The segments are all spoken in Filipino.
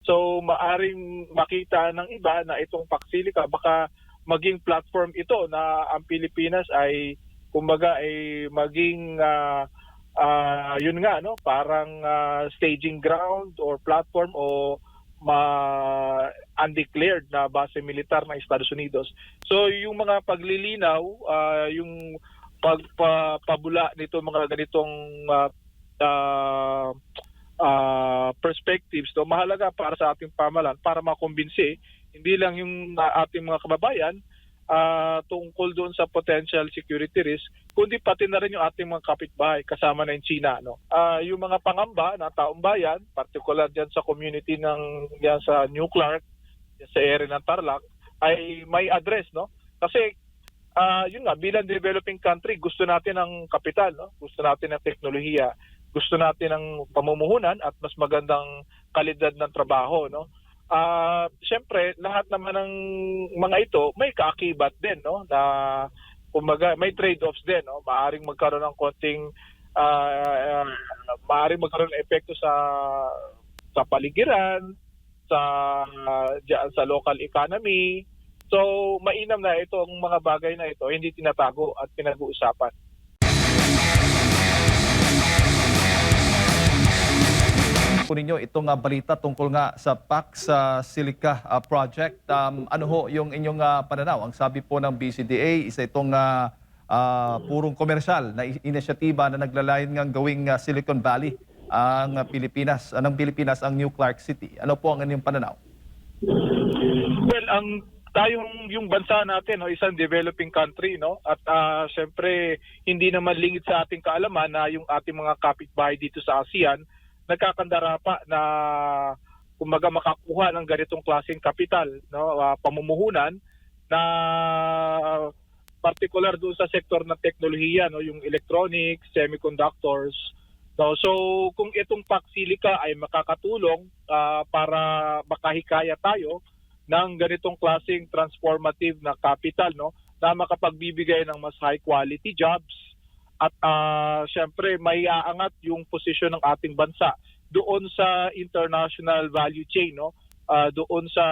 So maaring makita ng iba na itong Pacsilica baka maging platform ito na ang Pilipinas ay kumbaga ay maging yun nga no, parang staging ground or platform o undeclared na base militar ng Estados Unidos. So yung mga paglilinaw, yung pagpabula nito mga ganitong perspectives, no, mahalaga para sa ating pamahalaan para makumbinsi hindi lang yung ating mga kababayan tungkol doon sa potential security risk, kundi pati na rin yung ating mga kapitbahay kasama na yung China. No? Yung mga pangamba na taong bayan, particular dyan sa community yan sa New Clark, sa area ng Tarlac, ay may address. No? Kasi yun nga, bilang developing country, gusto natin ng kapital, no? Gusto natin ng teknolohiya, gusto natin ng pamumuhunan at mas magandang kalidad ng trabaho. No? Siyempre, lahat naman ng mga ito may kaakibat din, no? Na kumbaga may trade-offs din, no? Maaring magkaroon ng konting maaring magkaroon ng epekto sa paligiran, sa local economy. So, mainam na itong mga bagay na ito hindi tinatago at pinag-uusapan. Po ninyo itong balita tungkol nga sa Pacsilica project. Ano ho yung inyong pananaw? Ang sabi po ng BCDA, isa itong purong komersyal na inisyatiba na naglalayon ng gawing Silicon Valley ang Pilipinas, ang New Clark City. Ano po ang inyong pananaw? Well, yung bansa natin, no, isang developing country, no? At syempre hindi naman lingid sa ating kaalaman na yung ating mga kapitbahay dito sa ASEAN nagkakandara pa na kumbaga makakuha ng ganitong klaseng kapital, no, pamumuhunan na particular doon sa sektor ng teknolohiya, no, yung electronics, semiconductors. No, so kung itong Pacsilica ay makakatulong para makahikaya tayo ng ganitong klaseng transformative na capital, no, na makapagbibigay ng mas high quality jobs at syempre may aangat yung posisyon ng ating bansa doon sa international value chain, no, doon sa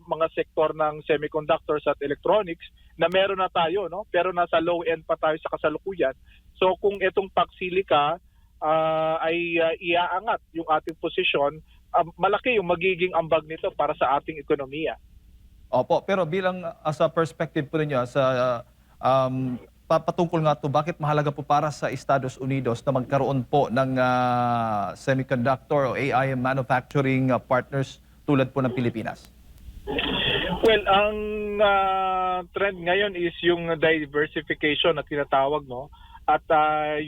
mga sektor ng semiconductors at electronics na meron na tayo, no, pero nasa low end pa tayo sa kasalukuyan. So kung itong Pacsilica ay iaangat yung ating posisyon, malaki yung magiging ambag nito para sa ating ekonomiya. Opo, pero bilang sa perspective po ninyo sa patungkol nga to, bakit mahalaga po para sa Estados Unidos na magkaroon po ng semiconductor o AI manufacturing partners tulad po ng Pilipinas? Well, ang trend ngayon is yung diversification na tinatawag, no? At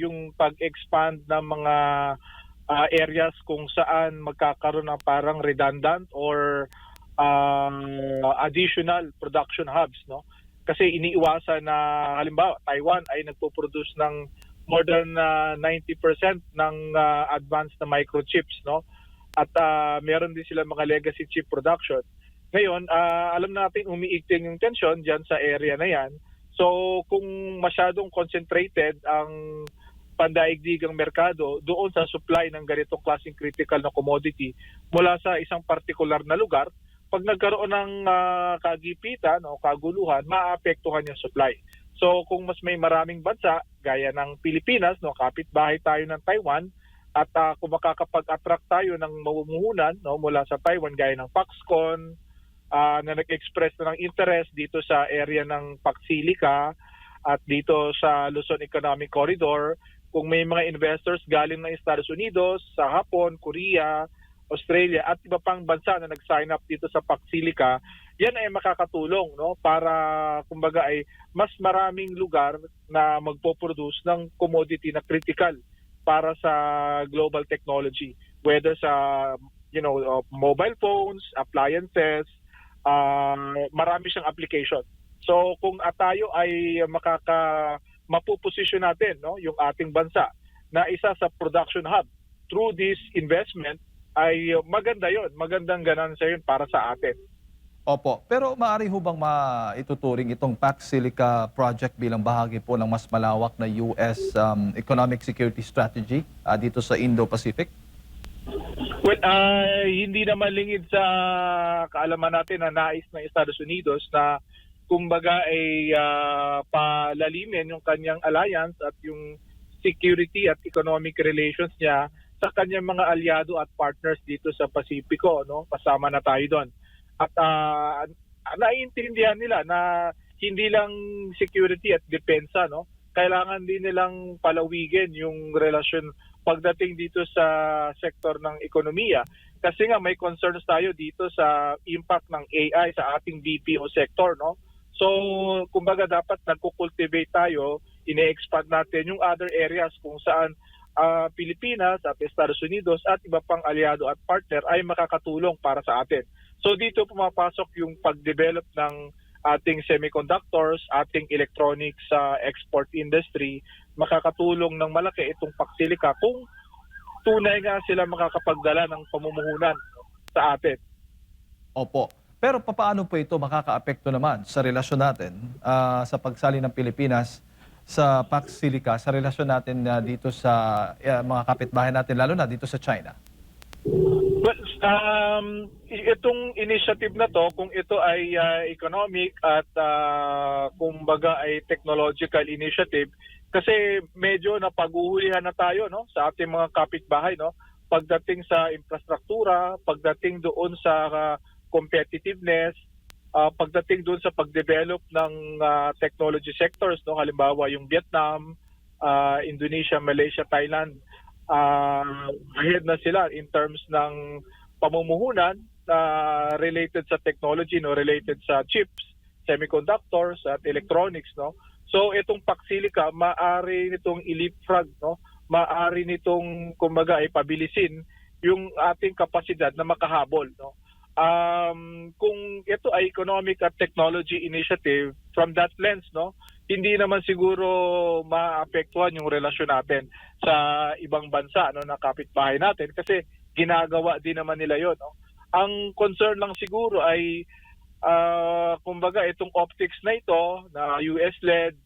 yung pag-expand ng mga areas kung saan magkakaroon ng parang redundant or additional production hubs, no? Kasi iniiwasan na halimbawa Taiwan ay nagpo-produce ng more than 90% ng advanced na microchips, no? At meron din sila mga legacy chip production. Ngayon, alam natin umiigting yung tension diyan sa area na 'yan. So kung masyadong concentrated ang pandaigdigang merkado doon sa supply ng ganitong klaseng critical na commodity mula sa isang particular na lugar, pag nagkaroon ng kagipitan o kaguluhan, maapektuhan yung supply. So kung mas may maraming bansa, gaya ng Pilipinas, no, kapitbahay tayo ng Taiwan, at kung makakapag-attract tayo ng mamumuhunan, no, mula sa Taiwan, gaya ng Foxconn, na nag-express na ng interest dito sa area ng Pacsilica at dito sa Luzon Economic Corridor, kung may mga investors galing ng Estados Unidos, sa Hapon, Korea, Australia at iba pang bansa na nag-sign up dito sa Pacsilica, yan ay makakatulong, no, para kumbaga ay mas maraming lugar na magpo-produce ng commodity na critical para sa global technology, whether sa mobile phones, appliances, marami siyang application. So kung tayo ay mapuposisyon natin, no, yung ating bansa na isa sa production hub through this investment, ay maganda yon, magandang ganansya yun para sa atin. Opo, pero maaari ho bang maituturing itong Pacsilica project bilang bahagi po ng mas malawak na US economic security strategy dito sa Indo-Pacific? Well, hindi naman lingid sa kaalaman natin na nais ng Estados Unidos na kumbaga ay palalimin yung kanyang alliance at yung security at economic relations niya sa kanyang mga aliado at partners dito sa Pasipiko, no? Kasama na tayo doon. At naiintindihan nila na hindi lang security at depensa, no? Kailangan din nilang palawigin yung relasyon pagdating dito sa sektor ng ekonomiya. Kasi nga may concerns tayo dito sa impact ng AI sa ating BPO sector, no? So, kumbaga dapat nagko-cultivate tayo, ine-expand natin yung other areas kung saan Pilipinas at Estados Unidos at iba pang aliado at partner ay makakatulong para sa atin. So dito pumapasok yung pag-develop ng ating semiconductors, ating electronics export industry, makakatulong ng malaki itong Paxilica kung tunay nga sila makakapagdala ng pamumuhunan sa atin. Opo. Pero papaano po ito makakaapekto naman sa relasyon natin sa pagsali ng Pilipinas sa Pax Silica, sa relasyon natin dito sa mga kapitbahay natin, lalo na dito sa China? Well, itong initiative na to, kung ito ay economic at kumbaga ay technological initiative, kasi medyo napag-uhulihan na tayo, no, sa ating mga kapitbahay, no, pagdating sa infrastruktura, pagdating doon sa competitiveness, pagdating doon sa pag-develop ng technology sectors, no, halimbawa yung Vietnam, Indonesia, Malaysia, Thailand, ahead na sila in terms ng pamumuhunan related sa technology, no, related sa chips, semiconductors at electronics, no. So itong Paxilica maaari nitong ilipfrog, no, maaari nitong kumbaga ay pabilisin yung ating kapasidad na makahabol, no. Kung ito ay economic at technology initiative, from that lens, no, hindi naman siguro maapektuhan yung relasyon natin sa ibang bansa, no, na kapitbahay natin kasi ginagawa din naman nila yon, no. Ang concern lang siguro ay kumbaga itong optics na ito na US-led,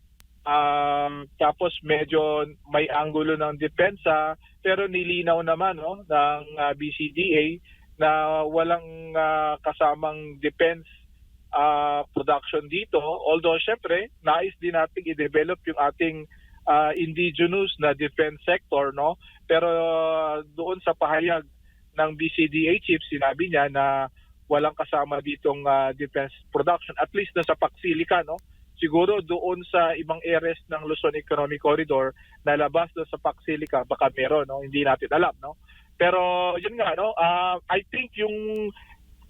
tapos medyo may anggulo ng depensa, pero nilinaw naman, no, ng BCDA na walang kasamang defense production dito. Although syempre, nais din natin i-develop yung ating indigenous na defense sector, no? Pero doon sa pahayag ng BCDA chief, sinabi niya na walang kasama ditong defense production, at least na sa Paxilica, no? Siguro doon sa ibang areas ng Luzon Economic Corridor na labas doon sa Paxilica, baka meron, no? Hindi natin alam, no? Pero yun nga, no, I think yung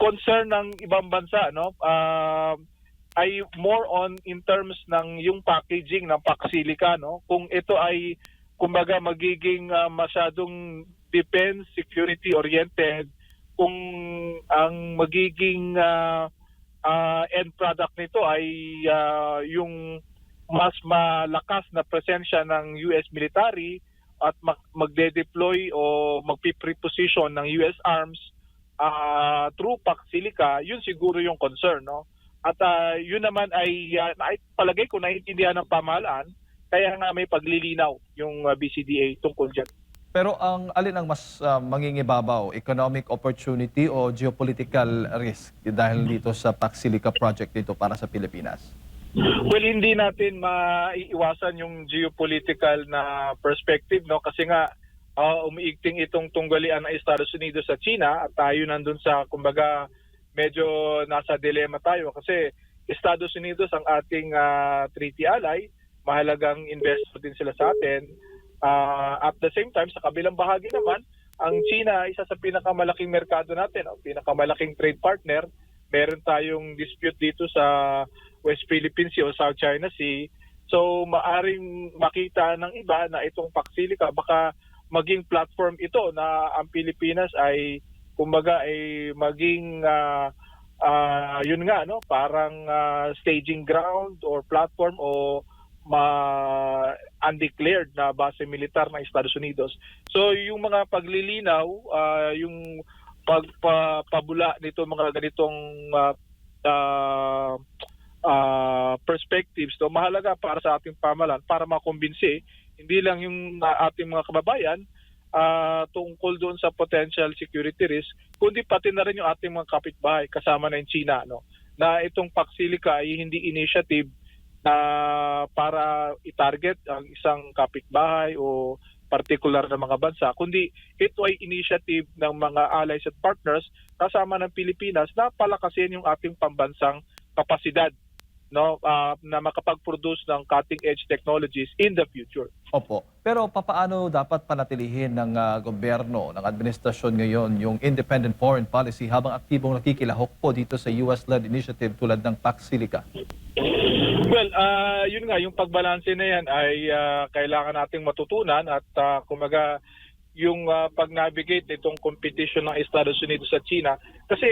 concern ng ibang bansa, no, ay more on in terms ng yung packaging ng Paxilica, no. Kung ito ay kumbaga magiging masyadong defense security oriented, kung ang magiging end product nito ay yung mas malakas na presensya ng US military at magde-deploy o magpipreposition ng US arms through Paxilica, yun siguro yung concern, no? At yun naman ay palagay ko naiintindihan ng pamahalaan, kaya nga may paglilinaw yung BCDA tungkol dyan. Pero ang alin ang mas mangingibabaw, economic opportunity o geopolitical risk dahil dito sa Paxilica project dito para sa Pilipinas? Well, hindi natin maiiwasan yung geopolitical na perspective, no, kasi nga umiigting itong tunggalian ng Estados Unidos sa China at tayo nandun sa kumbaga medyo nasa dilemma tayo kasi Estados Unidos ang ating treaty ally, mahalagang investor din sila sa atin. At the same time, sa kabilang bahagi naman, ang China isa sa pinakamalaking merkado natin, pinakamalaking trade partner. Meron tayong dispute dito sa West Philippine Sea o South China Sea. So maaring makita ng iba na itong Paxilica baka maging platform ito na ang Pilipinas ay kumbaga ay maging yun nga, no, parang staging ground or platform o undeclared na base militar ng Estados Unidos. So yung mga paglilinaw, yung pagpabula nito mga ganitong perspectives, to mahalaga para sa ating pamahalaan para makumbinsi hindi lang yung ating mga kababayan tungkol doon sa potential security risk, kundi pati na rin yung ating mga kapitbahay kasama na yung China, no, na itong Pax Silica ay hindi initiative na para i-target ang isang kapitbahay o particular na mga bansa, kundi ito ay initiative ng mga allies at partners kasama ng Pilipinas na palakasin yung ating pambansang kapasidad, no, na makapag-produce ng cutting-edge technologies in the future. Opo. Pero papaano dapat panatilihin ng gobyerno, ng administrasyon ngayon yung independent foreign policy habang aktibong nakikilahok po dito sa US-led initiative tulad ng Pax Silica? Well, yun nga, yung pagbalanse na yan ay kailangan nating matutunan at kumaga yung pag-navigate nitong competition ng Estados Unidos at China. Kasi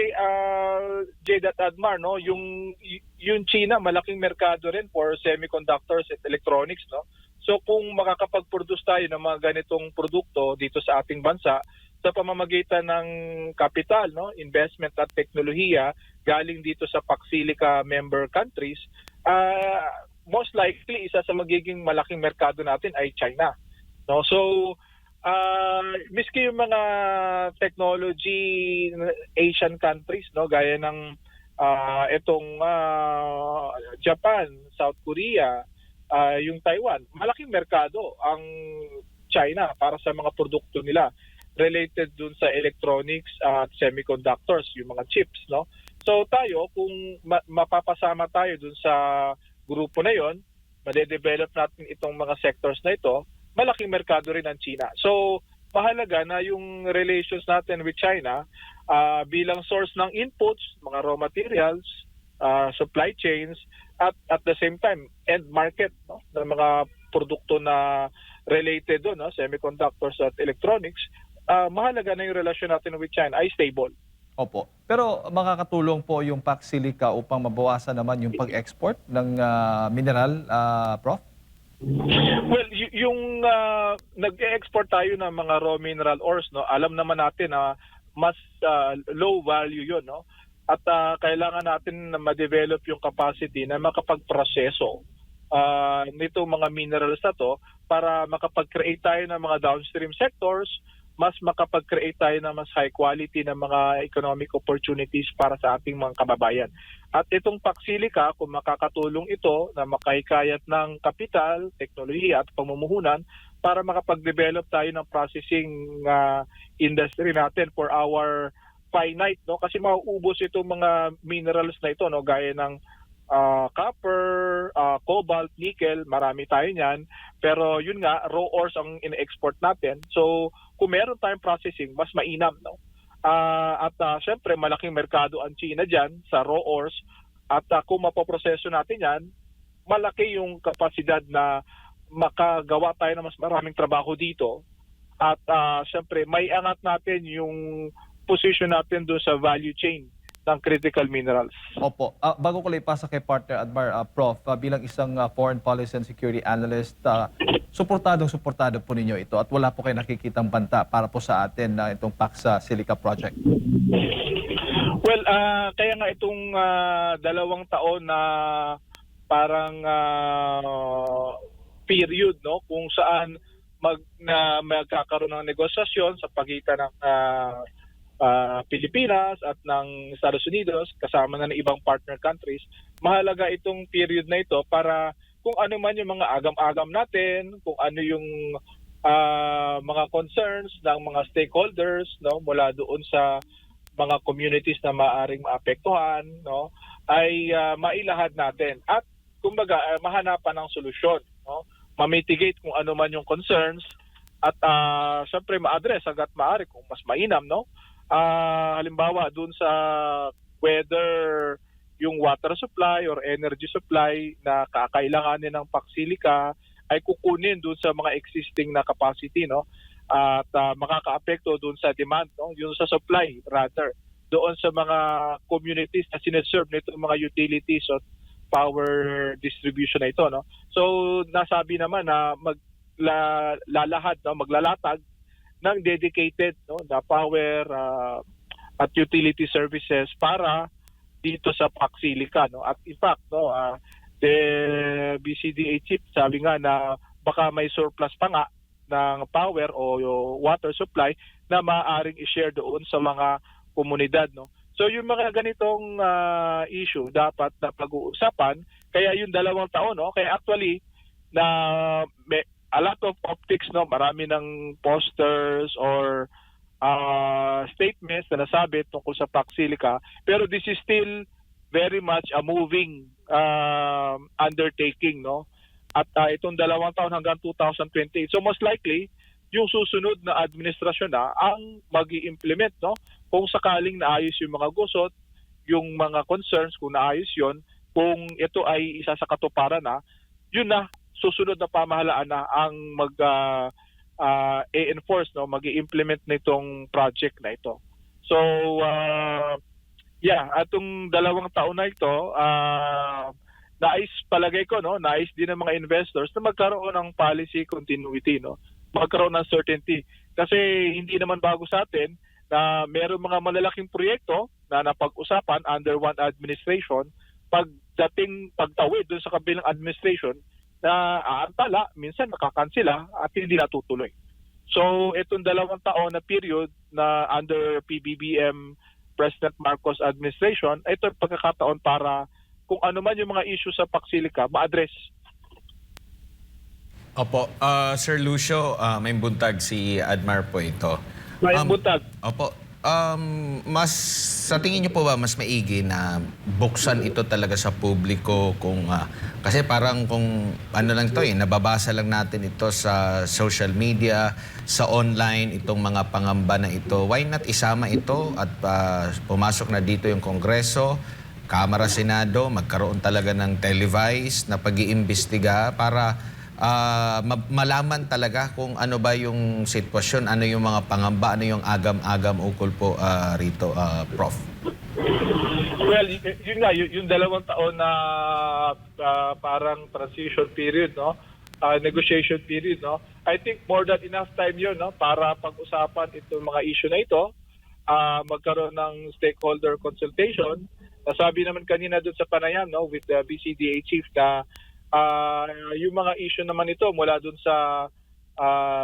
Jade at Admar, no, yung China malaking merkado rin for semiconductors at electronics, no. So kung makakapag-produce tayo ng mga ganitong produkto dito sa ating bansa sa pamamagitan ng capital, no, investment at teknolohiya galing dito sa Pax Silica member countries, most likely isa sa magiging malaking merkado natin ay China, no. So miski yung mga technology Asian countries, no, gaya ng itong Japan, South Korea, yung Taiwan, malaking merkado ang China para sa mga produkto nila related dun sa electronics at semiconductors, yung mga chips, no. So tayo, kung mapapasama tayo dun sa grupo na yon, madedevelop natin itong mga sectors na ito, malaking merkado rin ang China. So mahalaga na yung relations natin with China bilang source ng inputs, mga raw materials, supply chains, at the same time end market, no, ng mga produkto na related doon, no, semiconductors at electronics, mahalaga na yung relasyon natin with China ay stable. Opo. Pero makakatulong po yung Pax Silica upang mabawasan naman yung pag-export ng mineral, Prof? Well, yung nag-export tayo ng mga raw mineral ores, no, alam naman natin na mas low value yun, no? At kailangan natin na ma-develop yung capacity na makapag-proseso nito mga minerals na to para makapag-create tayo ng mga downstream sectors, mas makapag-create tayo ng mas high quality na mga economic opportunities para sa ating mga kababayan. At itong Pax Silica, kung makakatulong ito na makahikayat ng kapital, teknolohiya at pamumuhunan para makapag-develop tayo ng processing industry natin for our finite, no, kasi mauubos itong mga minerals na ito, no, gaya ng copper, cobalt, nickel, marami tayo niyan. Pero yun nga, raw ores ang in-export natin. So kung meron tayong processing, mas mainam, no. At syempre malaking merkado ang China diyan sa raw ores, at kung mapoproseso natin yan, malaki yung kapasidad na makagawa tayo ng mas maraming trabaho dito. At syempre may angat natin yung position natin doon sa value chain ng critical minerals. Opo. Bago ko lang ipasa kay partner Admar, Prof, bilang isang foreign policy and security analyst, suportado po ninyo ito at wala po kayo nakikitang banta para po sa atin na itong Pax Silica project. Well, kaya nga itong 2 taon na parang period, no, kung saan magkakaroon ng negosasyon sa pagitan ng Pilipinas at ng Estados Unidos kasama na ng ibang partner countries, mahalaga itong period na ito para kung ano man yung mga agam-agam natin, kung ano yung mga concerns ng mga stakeholders, no, mula doon sa mga communities na maaring maapektuhan, no, ay mailahad natin at kumbaga mahanapan ng solusyon, no, ma-mitigate kung ano man yung concerns at syempre ma-address hangga't maaari kung mas mainam, no. Halimbawa doon sa whether yung water supply or energy supply na kakailanganin ng Pax Silica ay kukunin doon sa mga existing na capacity, no, at makakaapekto doon sa demand, no, yung sa supply rather doon sa mga communities na sineserve nito mga utilities at power distribution na ito, no. So nasabi naman na maglalahad, no, maglalatag ng dedicated, no, na power at utility services para dito sa Pax Silica, no. At in fact, no, the BCDA chief sabi nga na baka may surplus pa nga ng power o yung water supply na maaaring i-share doon sa mga komunidad, no. So yung mga ganitong issue dapat na pag-uusapan, kaya yung 2 taon, no, kaya actually na may a lot of optics, no, marami ng posters or statements na nasabi tungkol sa Pax Silica, pero this is still very much a moving undertaking, no. At itong 2 taon hanggang 2028. So most likely, yung susunod na administrasyon na ang mag-i-implement, no. Kung sakaling naayos yung mga gusot, yung mga concerns, kung naayos yon, kung ito ay isa sa katuparan na, yun na, susunod na pamahalaan na ang i-enforce, no, mag-i-implement nitong project na ito. So, atong 2 taon na ito, nais palagay ko, no, nais din ng mga investors na magkaroon ng policy continuity, no, magkaroon ng certainty. Kasi hindi naman bago sa atin na meron mga malalaking proyekto na napag-usapan under one administration, pagtawid doon sa kabilang administration, na aantala, minsan nakakansila at hindi natutuloy. So itong 2 taon na period na under PBBM President Marcos administration, ito ang pagkakataon para kung ano man yung mga issue sa Pax Silica, ma-address. Opo, Sir Lucio, may buntag si Admar po ito. May buntag. Opo, mas sa tingin niyo po ba mas maigi na buksan ito talaga sa publiko kung kasi parang kung ano lang to nababasa lang natin ito sa social media, sa online itong mga pangamba na ito. Why not isama ito at pumasok na dito yung Kongreso, Kamara, Senado, magkaroon talaga ng televised na pag-iimbestiga para malaman talaga kung ano ba yung sitwasyon, ano yung mga pangamba, ano yung agam-agam ukol po rito, Prof. Well, yun nga, yung 2 taon na parang transition period, no, negotiation period, no, I think more than enough time yun, no, para pag-usapan itong mga issue na ito, magkaroon ng stakeholder consultation. Nasabi naman kanina doon sa panayam, no, with the BCDA chief na yung mga issue naman ito mula dun sa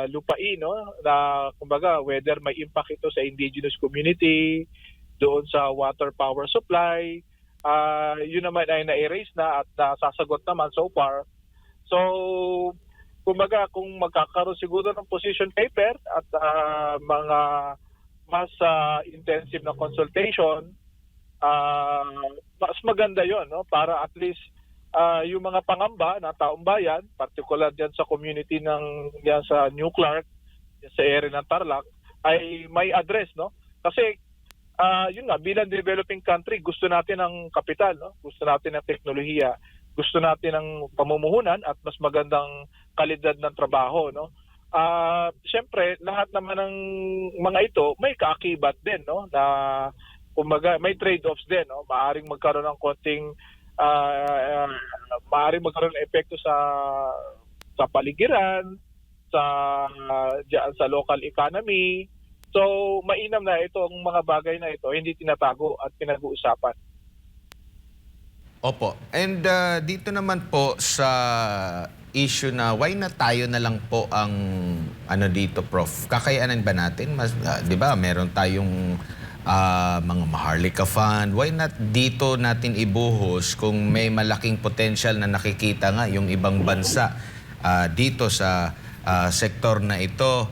lupain, no, na kumbaga whether may impact ito sa indigenous community, doon sa water power supply, yun naman ay na-erase na at nasasagot naman so far. So, kumbaga kung magkakaroon siguro ng position paper at mga mas intensive na consultation, mas maganda yon, no, para at least yung mga pangamba na taong bayan, particular diyan sa community diyan sa New Clark, sa area ng Tarlac, ay may address, no? Kasi yun nga, bilang developing country, gusto natin ng kapital, no? Gusto natin ng teknolohiya, gusto natin ng pamumuhunan at mas magandang kalidad ng trabaho, no? Siyempre, lahat naman ng mga ito may kaakibat din, no? Na kumbaga may trade-offs din, no? Maaring magkaroon ng konting maaaring magkaroon ng epekto sa paligiran, sa local economy. So, mainam na itong mga bagay na ito, hindi tinatago at pinag-uusapan. Opo. And dito naman po sa issue na why na tayo na lang po ang ano dito, Prof? Kakayanan ba natin? Mas, 'di ba, meron tayong mga Maharlika Fund. Why not dito natin ibuhos kung may malaking potential na nakikita nga yung ibang bansa dito sa sektor na ito?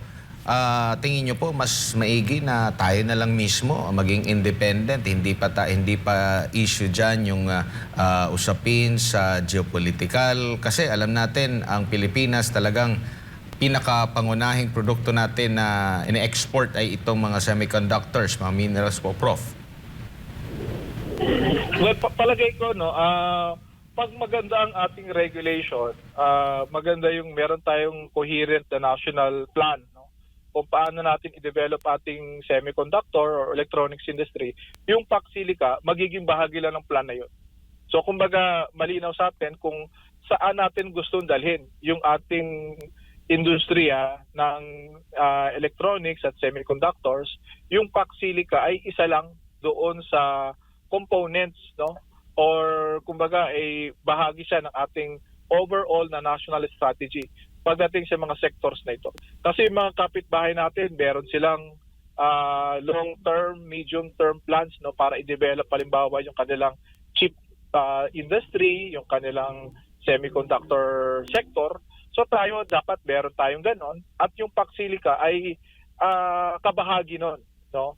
Tingin nyo po mas maigi na tayo na lang mismo maging independent, hindi pa issue dyan yung usapin sa geopolitical, kasi alam natin ang Pilipinas talagang pinakapangunahing produkto natin na ine-export ay itong mga semiconductors, mga minerals po, Prof. Well, palagay ko, no, pag maganda ang ating regulation, maganda yung meron tayong coherent na national plan, no, kung paano natin i-develop ating semiconductor or electronics industry. Yung Pax Silica, magiging bahagi lang ng plan na yun. So, kumbaga, malinaw sa atin kung saan natin gustong dalhin yung ating industriya ng electronics at semiconductors. Yung Pax Silica ay isa lang doon sa components, no, or kumbaga ay bahagi siya ng ating overall na national strategy pagdating sa mga sectors na ito. Kasi yung mga kapitbahay natin, meron silang long-term, medium-term plans, no, para i-develop halimbawa yung kanilang chip industry, yung kanilang semiconductor sector. So tayo, dapat meron tayong ganon. At yung Pacsilica ay kabahagi nun. No?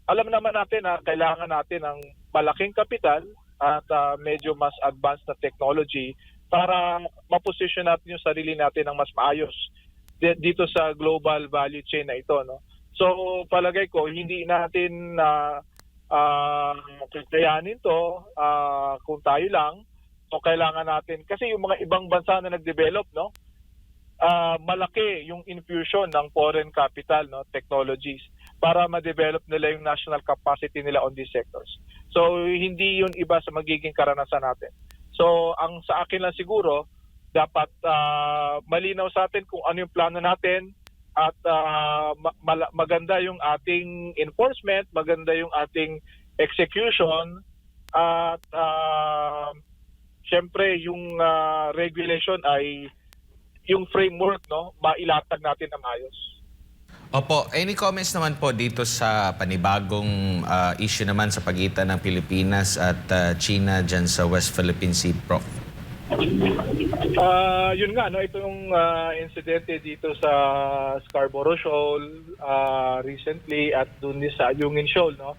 Alam naman natin na kailangan natin ng malaking kapital at medyo mas advanced na technology para maposisyon natin yung sarili natin ng mas maayos dito sa global value chain na ito. No? So palagay ko, hindi natin kakayanin to kung tayo lang. So kailangan natin, kasi yung mga ibang bansa na nag-develop, no, malaki yung infusion ng foreign capital, no, technologies para ma-develop nila yung national capacity nila on these sectors. So hindi yun iba sa magiging karanasan natin. So ang sa akin lang siguro, dapat malinaw sa atin kung ano yung plano natin at maganda yung ating enforcement, maganda yung ating execution at syempre yung regulation ay yung framework, no, mailatag natin na maayos. Opo, any comments naman po dito sa panibagong issue naman sa pagitan ng Pilipinas at China dyan sa West Philippine Sea, Prof? Yun nga, no, itong insidente dito sa Scarborough Shoal recently at dun sa Ayungin Shoal, no,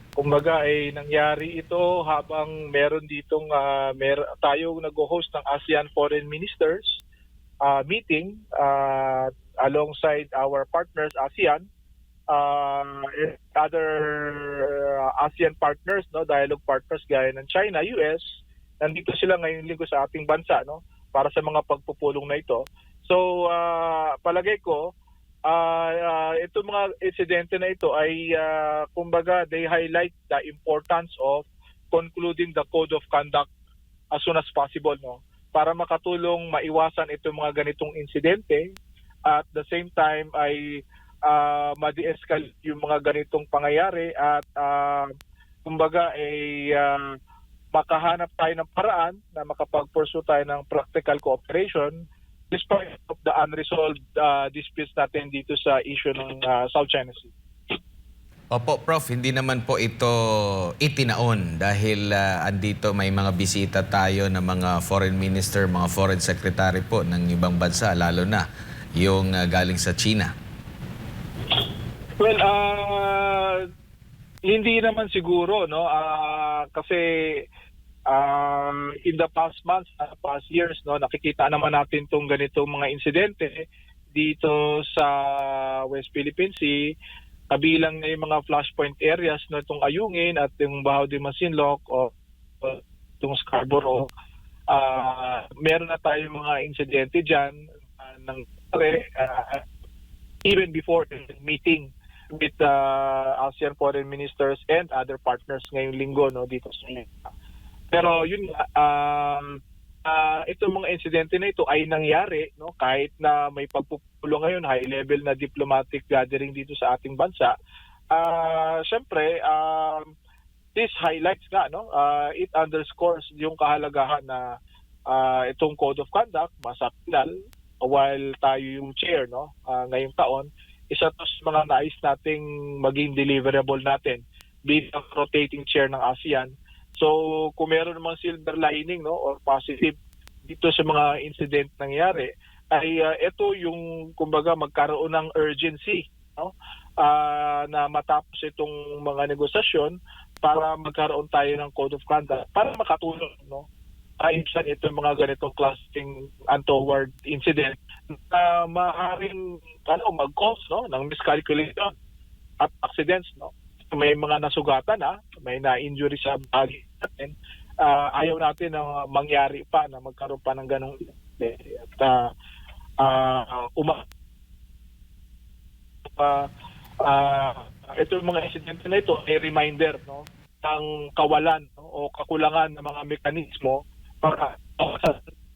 kumbaga ay nangyari ito habang meron ditong tayo nag-host ng ASEAN Foreign Ministers meeting alongside our partners ASEAN and other ASEAN partners, no, dialogue partners gaya ng China, US. Nandito sila ngayong linggo sa ating bansa, no, para sa mga pagpupulong na ito. So palagay ko itong mga insidente na ito ay kumbaga they highlight the importance of concluding the code of conduct as soon as possible, no, para makatulong maiwasan itong mga ganitong insidente at the same time ay ma-de-escalate yung mga ganitong pangyayari at kumbaga ay makahanap tayo ng paraan na makapag-pursue tayo ng practical cooperation despite of the unresolved disputes natin dito sa issue ng South China Sea. Opo, Prof, hindi naman po ito itinaon dahil andito may mga bisita tayo ng mga foreign minister, mga foreign secretary po ng ibang bansa, lalo na yung galing sa China. Well, hindi naman siguro, no, kasi in the past months, past years, no, nakikita naman natin tong ganitong mga insidente dito sa West Philippine Sea, kabilang na yung mga flashpoint areas na itong Ayungin at yung Bahao de Masinloc o itong Scarborough. Meron na tayong mga insidente dyan even before the meeting with ASEAN foreign ministers and other partners ngayong linggo, no, dito sa Manila. Pero yun itong mga insidente na ito ay nangyari, no, kahit na may pagpupulo ngayon, high level na diplomatic gathering dito sa ating bansa. Syempre this highlights nga, no, it underscores yung kahalagahan na itong code of conduct masapilal while tayo yung chair, no, ngayong taon. Isa to sa mga nais nating maging deliverable natin bilang rotating chair ng ASEAN. So kung meron namang silver lining, no, or positive dito sa mga incident nangyari, ay ito yung kumbaga magkaroon ng urgency, no, na matapos itong mga negosasyon para magkaroon tayo ng code of conduct para makatulong, no, ayusan itong mga ganitong klaseng untoward incident na maaaring mag-cause, no, ng miscalculation at accidents, no. May mga nasugatan, may na-injury sa bahagi natin. Ayaw natin na mangyari pa, na magkaroon pa ng ganong at itong mga insidente na ito ay reminder, no, ng kawalan, no, o kakulangan ng mga mekanismo para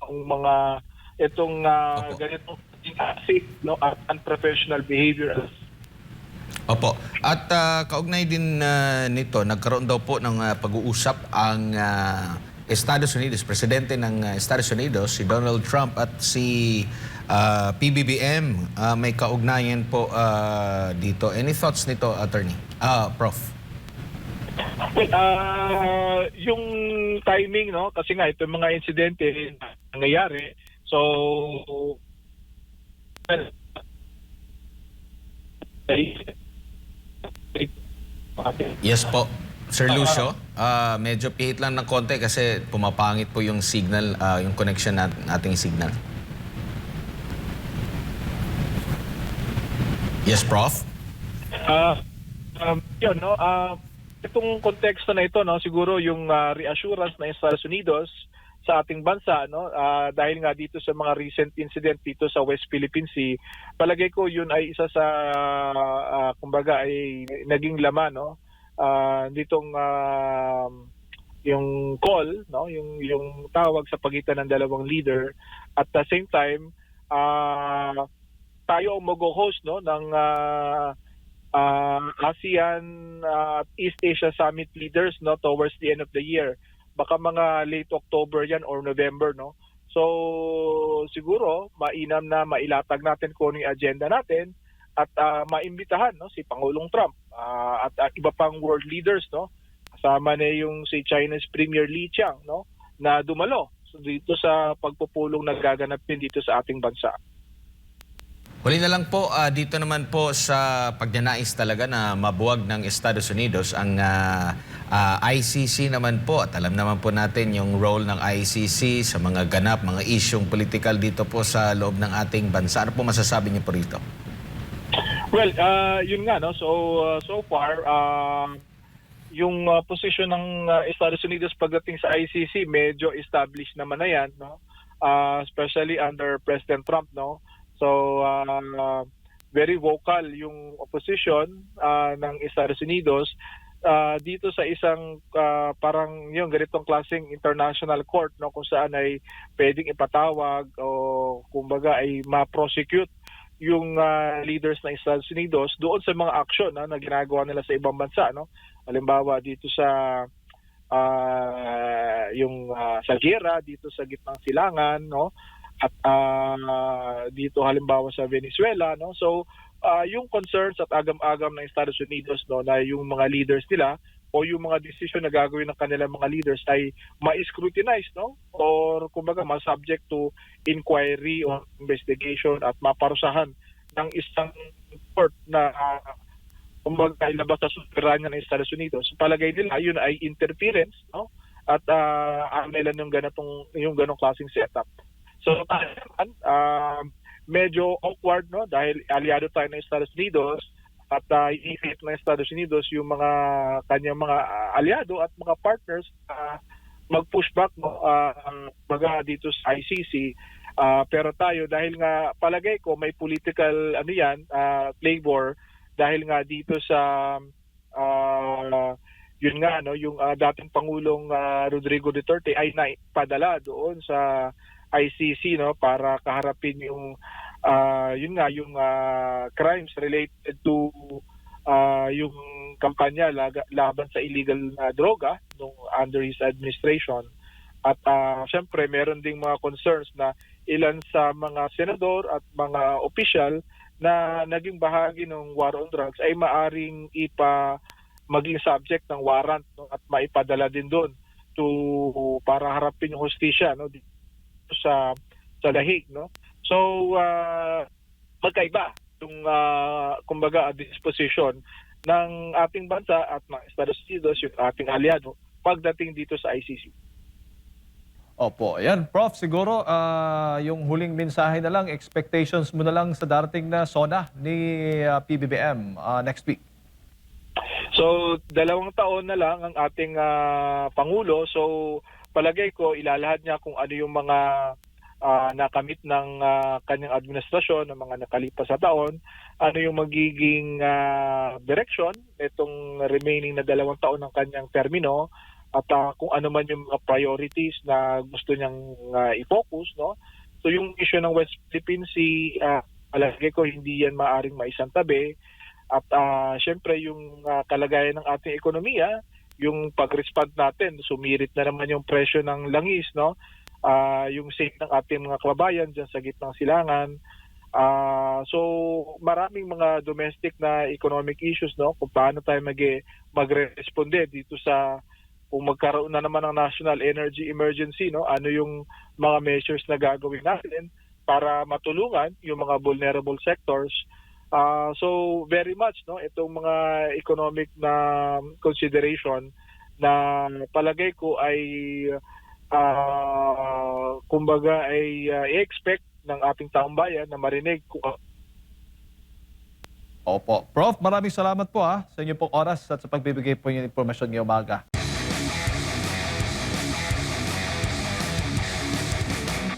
ang mga itong ganitong unsafe, no, at unprofessional behavior. Opo. At kaugnay din nito, nagkaroon daw po ng pag-uusap ang Estados Unidos, presidente ng Estados Unidos, si Donald Trump at si PBBM, may kaugnayan po dito. Any thoughts nito, Attorney? Prof? Well, yung timing, no? Kasi nga, ito mga insidente na nangyayari. So, well, Yes po. Sir Lucio, medyo pihit lang ng konti kasi pumapangit po yung signal, yung connection nating signal. Yes, Prof? yun, no? Itong konteksto na ito, no, siguro yung reassurance ng Estados Unidos sa ating bansa, no, dahil nga dito sa mga recent incident dito sa West Philippine Sea, palagay ko yun ay isa sa kumbaga ay naging laman, no, ditong yung call, no, yung tawag sa pagitan ng dalawang leader. At the same time, tayo ang mag-host, no, ng ASEAN East Asia Summit leaders, no, towards the end of the year. Baka mga late October yan or November, no. So siguro mainam na mailatag natin kung ano yung agenda natin at maimbitahan, no, si Pangulong Trump at iba pang world leaders, no. Kasama na yung si China's Premier Li Qiang, no, na dumalo dito sa pagpupulong na gaganap din dito sa ating bansa. Huli na lang po, dito naman po sa pagnanais talaga na mabuwag ng Estados Unidos ang ICC naman po. At alam naman po natin yung role ng ICC sa mga ganap, mga isyong politikal dito po sa loob ng ating bansa. Ano po masasabi niyo po rito? Well, yun nga, no. So far, yung posisyon ng Estados Unidos pagdating sa ICC medyo established naman na yan, no. Especially under President Trump, no. So very vocal yung opposition ng Estados Unidos dito sa isang parang yung ganitong klaseng international court, no, kung saan ay pwedeng ipatawag o kumbaga ay ma-prosecute yung leaders ng Estados Unidos doon sa mga action na ginagawa nila sa ibang bansa, no. Halimbawa dito sa yung sa giyera dito sa gitnang silangan, no, at dito halimbawa sa Venezuela, no. So yung concerns at agam-agam ng Estados Unidos, no, na yung mga leaders nila o yung mga decision na gagawin ng kanilang mga leaders ay ma-scrutinize, no, or kumbaga ma-subject to inquiry or investigation at maparusahan ng isang court na kumbaga ilabas sa soberanya ng Estados Unidos. Palagay nila yun ay interference, no, at nila yung ganong klaseng setup. So medyo awkward, no, dahil aliado tayo ng Estados Unidos at iisip ng Estados Unidos yung mga kanyang mga aliado at mga partners mag-pushback, no, dito sa ICC. Pero tayo dahil nga palagay ko may political flavor dahil nga dito sa yun nga, no, yung dating Pangulong Rodrigo Duterte ay naipadala doon sa ICC, no, para kaharapin yung yun nga yung crimes related to yung kampanya laban sa illegal na droga nung under his administration. At syempre meron ding mga concerns na ilan sa mga senador at mga opisyal na naging bahagi ng war on drugs ay maaring maging subject ng warrant, no, at maipadala din doon para harapin yung hustisya, no, sa lahig, no. So magkaiba yung kumbaga disposition ng ating bansa at ng Estados Unidos, yung ating aliado pagdating dito sa ICC. Opo, ayan. Prof, siguro yung huling mensahe na lang, expectations mo na lang sa darating na SONA ni PBBM next week. So 2 taon na lang ang ating Pangulo. So palagay ko ilalahad niya kung ano yung mga nakamit ng kanyang administrasyon ng mga nakalipas na taon, ano yung magiging direction itong remaining na 2 taon ng kanyang termino, at kung ano man yung mga priorities na gusto niyang i-focus, no. So yung issue ng West Philippine Sea, palagay ko hindi yan maaring maisantabi. At syempre yung kalagayan ng ating ekonomiya, yung pag-respond natin. Sumirit na naman yung presyo ng langis, no? Yung sake ng ating mga kababayan dyan sa gitnang silangan. So maraming mga domestic na economic issues, no, kung paano tayo magre-responde dito sa kung magkaroon na naman ng national energy emergency, no, ano yung mga measures na gagawin natin para matulungan yung mga vulnerable sectors. So very much, no, itong mga economic na consideration na palagay ko ay kumbaga ay i-expect ng ating taong bayan na marinig kung Opo. Prof, maraming salamat po sa inyong pong oras at sa pagbibigay po ng impormasyon ngayong umaga.